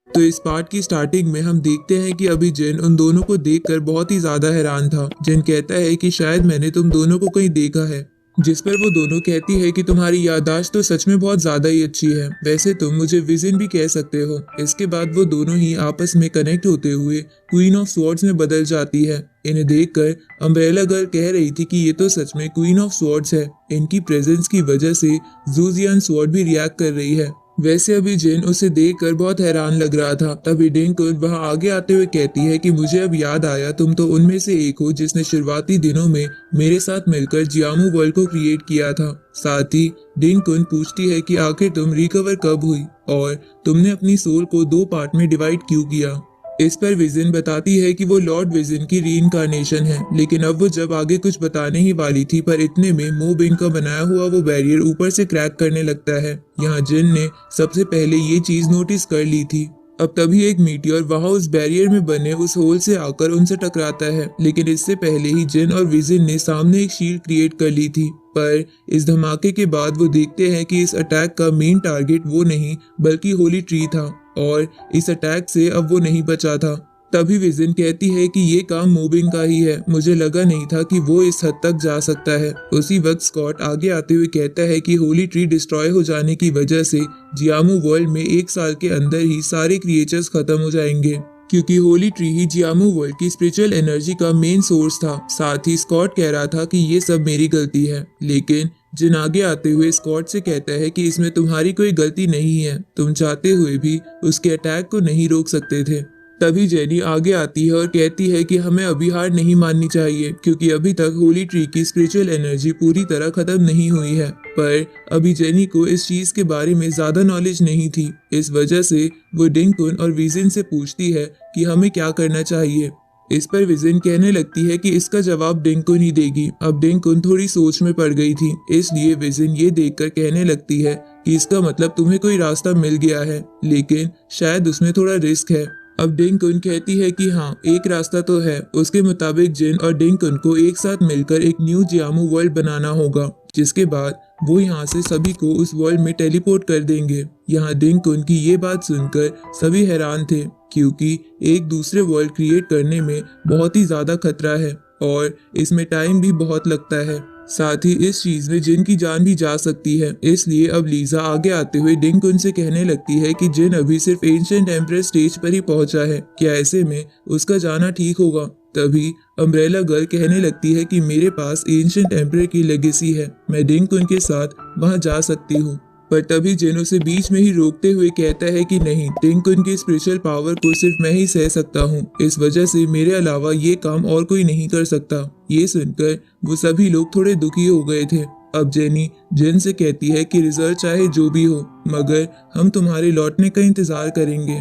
तो इस पार्ट की स्टार्टिंग में हम देखते हैं कि अभी जिन उन दोनों को देखकर बहुत ही ज्यादा हैरान था। जिन कहता है कि शायद मैंने तुम दोनों को कहीं देखा है, जिस पर वो दोनों कहती है कि तुम्हारी याददाश्त तो सच में बहुत ज्यादा ही अच्छी है, वैसे तुम मुझे विजन भी कह सकते हो। इसके बाद वो दोनों ही आपस में कनेक्ट होते हुए क्वीन ऑफ स्वॉर्ड्स में बदल जाती है। इन्हें देखकर अम्ब्रेला गर्ल कह रही थी कि ये तो सच में क्वीन ऑफ स्वॉर्ड्स है। इनकी प्रेजेंस की वजह से जूजियन स्वॉर्ड भी रिएक्ट कर रही है। वैसे अभी जिन उसे देखकर बहुत हैरान लग रहा था। तभी डिंकुन वहां आगे आते हुए कहती है कि मुझे अब याद आया, तुम तो उनमें से एक हो जिसने शुरुआती दिनों में मेरे साथ मिलकर जियामू वर्ल्ड को क्रिएट किया था। साथ ही डिंकुन पूछती है कि आखिर तुम रिकवर कब हुई और तुमने अपनी सोल को 2 पार्ट में डिवाइड क्यों किया। इस पर विजन बताती है कि वो लॉर्ड विजन की रीइंकार्नेशन है, लेकिन अब वो जब आगे कुछ बताने ही वाली थी पर इतने में मोबिन का बनाया हुआ वो बैरियर ऊपर से क्रैक करने लगता है। यहाँ जिन ने सबसे पहले ये चीज नोटिस कर ली थी। अब तभी एक मीटियोर वहां उस बैरियर में बने उस होल से आकर उनसे टकराता है, लेकिन इससे पहले ही जिन और विजन ने सामने एक शील्ड क्रिएट कर ली थी। पर इस धमाके के बाद वो देखते हैं कि इस अटैक का मेन टारगेट वो नहीं बल्कि होली ट्री था और इस अटैक से अब वो नहीं बचा था। तभी विजन कहती है कि ये काम मोबिन का ही है, मुझे लगा नहीं था कि वो इस हद तक जा सकता है। उसी वक्त स्कॉट आगे आते हुए कहता है कि होली ट्री डिस्ट्रॉय हो जाने की वजह से जियामू वर्ल्ड में 1 साल के अंदर ही सारे क्रिएचर्स खत्म हो जाएंगे, क्योंकि होली ट्री ही जियामू वर्ल्ड की स्पिरिचुअल एनर्जी का मेन सोर्स था। साथ ही स्कॉट कह रहा था कि ये सब मेरी गलती है, लेकिन जिन आगे आते हुए स्कॉट से कहता है कि इसमें तुम्हारी कोई गलती नहीं है, तुम चाहते हुए भी उसके अटैक को नहीं रोक सकते थे। तभी जेनी आगे आती है और कहती है कि हमें अभी हार नहीं माननी चाहिए, क्योंकि अभी तक होली ट्री की स्पिरिचुअल एनर्जी पूरी तरह खत्म नहीं हुई है। पर अभी जेनी को इस चीज के बारे में ज्यादा नॉलेज नहीं थी। इस वजह से वो डिंकुन और विजन से पूछती है कि हमें क्या करना चाहिए। इस पर विजन कहने लगती है कि इसका जवाब डिंकुन ही देगी। अब डिंकुन थोड़ी सोच में पड़ गई थी, इसलिए विजन ये देखकर कहने लगती है कि इसका मतलब तुम्हें कोई रास्ता मिल गया है, लेकिन शायद उसमें थोड़ा रिस्क है। अब डिंकुन कहती है कि हाँ, एक रास्ता तो है। उसके मुताबिक जिन और डिंकुन को एक साथ मिलकर एक न्यू जियामू वर्ल्ड बनाना होगा, जिसके बाद वो यहाँ से सभी को उस वर्ल्ड में टेलीपोर्ट कर देंगे। यहाँ डिंकुन की ये बात सुनकर सभी हैरान थे, क्योंकि एक दूसरे वर्ल्ड क्रिएट करने में बहुत ही ज्यादा खतरा है और इसमें टाइम भी बहुत लगता है। साथ ही इस चीज में जिन की जान भी जा सकती है। इसलिए अब लीजा आगे आते हुए डिंकुन से कहने लगती है कि जिन अभी सिर्फ एंशिएंट एम्प्रेस स्टेज पर ही पहुंचा है, क्या ऐसे में उसका जाना ठीक होगा। तभी अम्ब्रेला गर्ल कहने लगती है कि मेरे पास एंशिएंट एम्परर की लेगेसी है, मैं डिंकुन के साथ वहां जा सकती हूँ। पर तभी जिन उसे बीच में ही रोकते हुए कहता है कि नहीं, डिंकुन की स्पिरिचुअल पावर को सिर्फ मैं ही सह सकता हूँ, इस वजह से मेरे अलावा ये काम और कोई नहीं कर सकता। ये सुनकर वो सभी लोग थोड़े दुखी हो गए थे। अब जेनी जिन से कहती है कि रिजल्ट चाहे जो भी हो, मगर हम तुम्हारे लौटने का इंतजार करेंगे।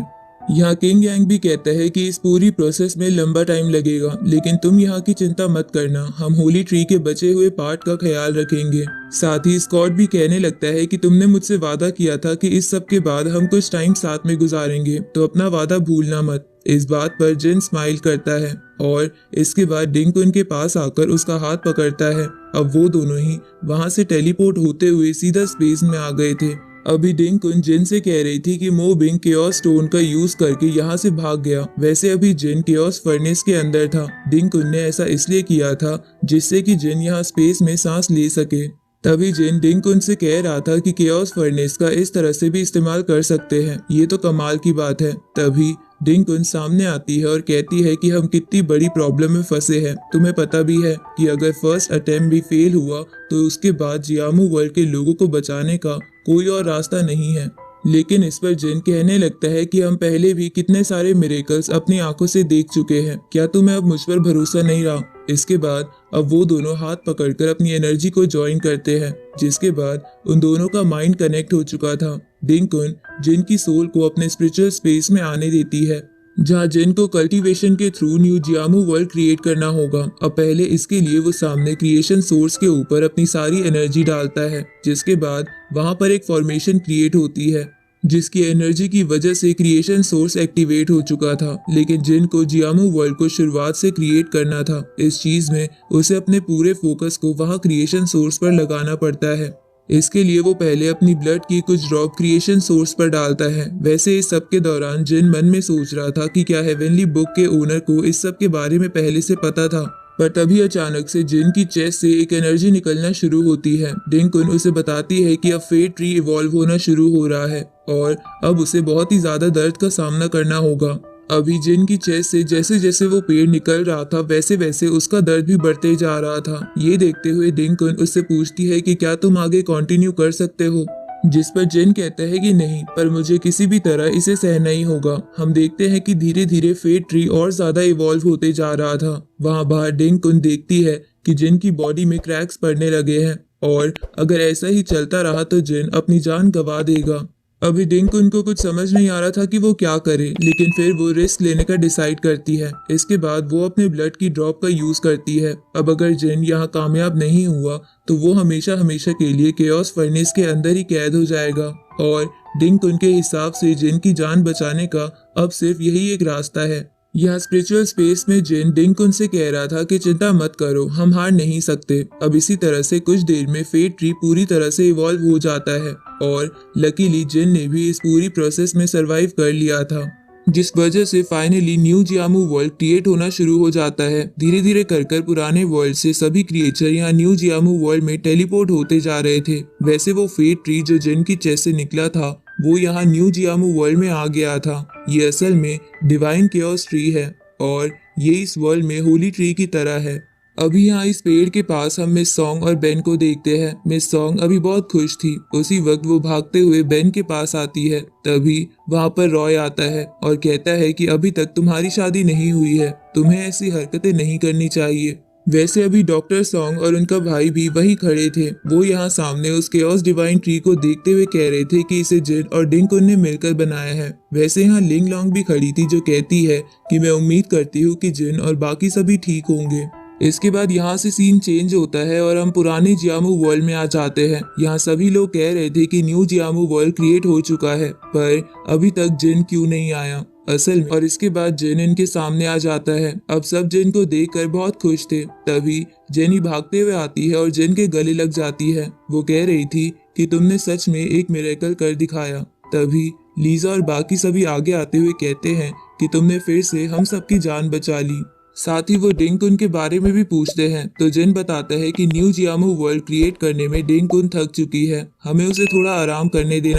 यहाँ किंग यांग भी कहता है कि इस पूरी प्रोसेस में लंबा टाइम लगेगा, लेकिन तुम यहाँ की चिंता मत करना, हम होली ट्री के बचे हुए पार्ट का ख्याल रखेंगे। साथ ही स्कॉट भी कहने लगता है कि तुमने मुझसे वादा किया था कि इस सब के बाद हम कुछ टाइम साथ में गुजारेंगे, तो अपना वादा भूलना मत। इस बात पर जिन स्माइल करता है और इसके बाद डिंकुन के पास आकर उसका हाथ पकड़ता है। अब वो दोनों ही वहां से टेलीपोर्ट होते हुए सीधा स्पेस में आ गए थे। अभी डिंकुन जिन से कह रही थी कि मोबिंग केओस स्टोन का यूज करके यहाँ से भाग गया। वैसे अभी जिन केओस फर्नेस के अंदर था। डिंकुन ने ऐसा इसलिए किया था जिससे कि जिन यहाँ स्पेस में सांस ले सके। तभी जिन डिंकुन से कह रहा था कि केओस फर्नेस का इस तरह से भी इस्तेमाल कर सकते हैं, ये तो कमाल की बात है। तभी डिंकुन सामने आती है और कहती है कि हम कितनी बड़ी प्रॉब्लम में फंसे हैं। तुम्हें पता भी है कि अगर फर्स्ट अटेम्प्ट भी फेल हुआ तो उसके बाद जियामू वर्ल्ड के लोगों को बचाने का कोई और रास्ता नहीं है। लेकिन इस पर जिन कहने लगता है कि हम पहले भी कितने सारे मिरेकल्स अपनी आंखों से देख चुके हैं, क्या तुम्हें अब मुझ पर भरोसा नहीं रहा। इसके बाद अब वो दोनों हाथ पकड़कर अपनी एनर्जी को ज्वाइन करते हैं, जिसके बाद उन दोनों का माइंड कनेक्ट हो चुका था। डिंकुन जिन की सोल को अपने स्पिरिचुअल स्पेस में आने देती है, जहाँ जिन को कल्टीवेशन के थ्रू न्यू जियामू वर्ल्ड क्रिएट करना होगा। अब पहले इसके लिए वो सामने क्रिएशन सोर्स के ऊपर अपनी सारी एनर्जी डालता है, जिसके बाद वहां पर एक फॉर्मेशन क्रिएट होती है, जिसकी एनर्जी की वजह से क्रिएशन सोर्स एक्टिवेट हो चुका था। लेकिन जिन को जियामू वर्ल्ड को शुरुआत से क्रिएट करना था, इस चीज में उसे अपने पूरे फोकस को वहां क्रिएशन सोर्स पर लगाना पड़ता है। इसके लिए वो पहले अपनी ब्लड की कुछ ड्रॉप क्रिएशन सोर्स पर डालता है। वैसे इस सब के दौरान जिन मन में सोच रहा था कि क्या हेवनली बुक के ओनर को इस सब के बारे में पहले से पता था, पर तभी अचानक से जिन की चेस्ट से एक एनर्जी निकलना शुरू होती है। डिंकुन उसे बताती है कि अब फेट ट्री इवॉल्व होना शुरू हो रहा है और अब उसे बहुत ही ज्यादा दर्द का सामना करना होगा। अभी जिन की चेस्ट से जैसे जैसे वो पेड़ निकल रहा था वैसे वैसे उसका दर्द भी बढ़ते जा रहा था। ये देखते हुए डिंकुन उससे पूछती है कि क्या तुम आगे कंटिन्यू कर सकते हो, जिस पर जिन कहता है कि नहीं, पर मुझे किसी भी तरह इसे सहना ही होगा। हम देखते हैं कि धीरे धीरे फेट ट्री और ज्यादा इवॉल्व होते जा रहा था। वहां बाहर डिंकुन देखती है कि जिन की बॉडी में क्रैक्स पड़ने लगे हैं और अगर ऐसा ही चलता रहा तो जिन अपनी जान गंवा देगा। अभी डिंकुन को कुछ समझ नहीं आ रहा था कि वो क्या करे, लेकिन फिर वो रिस्क लेने का डिसाइड करती है। इसके बाद वो अपने ब्लड की ड्रॉप का यूज करती है। अब अगर जिन यहाँ कामयाब नहीं हुआ तो वो हमेशा हमेशा के लिए केओस फर्नेस के अंदर ही कैद हो जाएगा और डिंकुन के हिसाब से जिन की जान बचाने का अब सिर्फ यही एक रास्ता है। यहाँ स्पिरिचुअल स्पेस में जिन डिंकुन से कह रहा था कि चिंता मत करो, हम हार नहीं सकते। अब इसी तरह से कुछ देर में फेट ट्री पूरी तरह से इवॉल्व हो जाता है और लकीली जिन ने भी इस पूरी प्रोसेस में सरवाइव कर लिया था, जिस वजह से फाइनली न्यू जियामू वर्ल्ड क्रिएट होना शुरू हो जाता है। धीरे धीरे कर पुराने वर्ल्ड से सभी क्रिएचर यहाँ न्यू जियामू वर्ल्ड में टेलीपोर्ट होते जा रहे थे। वैसे वो फेट ट्री जो जिन की चेस्ट से निकला था वो यहाँ न्यू जियामू वर्ल्ड में आ गया था। ये असल में डिवाइन केओस ट्री है और ये इस वर्ल्ड में होली ट्री की तरह है। अभी यहाँ इस पेड़ के पास हम मिस सॉन्ग और बेन को देखते हैं। मिस सॉन्ग अभी बहुत खुश थी। उसी वक्त वो भागते हुए बेन के पास आती है। तभी वहाँ पर रॉय आता है और कहता है कि अभी तक तुम्हारी शादी नहीं हुई है, तुम्हें ऐसी हरकतें नहीं करनी चाहिए। वैसे अभी डॉक्टर सॉन्ग और उनका भाई भी वही खड़े थे। वो यहाँ सामने उस केओस डिवाइन ट्री को देखते हुए कह रहे थे कि इसे जिन और डिंकुन ने मिलकर बनाया है। वैसे यहाँ लिंग लॉन्ग भी खड़ी थी जो कहती है कि मैं उम्मीद करती हूँ कि जिन और बाकी सभी ठीक होंगे। इसके बाद यहाँ से सीन चेंज होता है और हम पुराने जियामू वर्ल्ड में आ जाते हैं। यहाँ सभी लोग कह रहे थे कि न्यू जियामू वर्ल्ड क्रिएट हो चुका है, पर अभी तक जिन क्यों नहीं आया असल में। और इसके बाद जिन इनके सामने आ जाता है। अब सब जिन को देखकर बहुत खुश थे। तभी जेनी भागते हुए आती है और जिन के गले लग जाती है। वो कह रही थी कि तुमने सच में एक मिरेकल कर दिखाया। तभी लीजा और बाकी सभी आगे आते हुए कहते हैं कि तुमने फिर से हम सबकी जान बचा ली। साथ ही वो डिंकुन के बारे में भी पूछते हैं तो जिन बताता है कि न्यू जियामू वर्ल्ड क्रिएट करने में डिंकुन थक चुकी है, हमें उसे थोड़ा आराम करने देना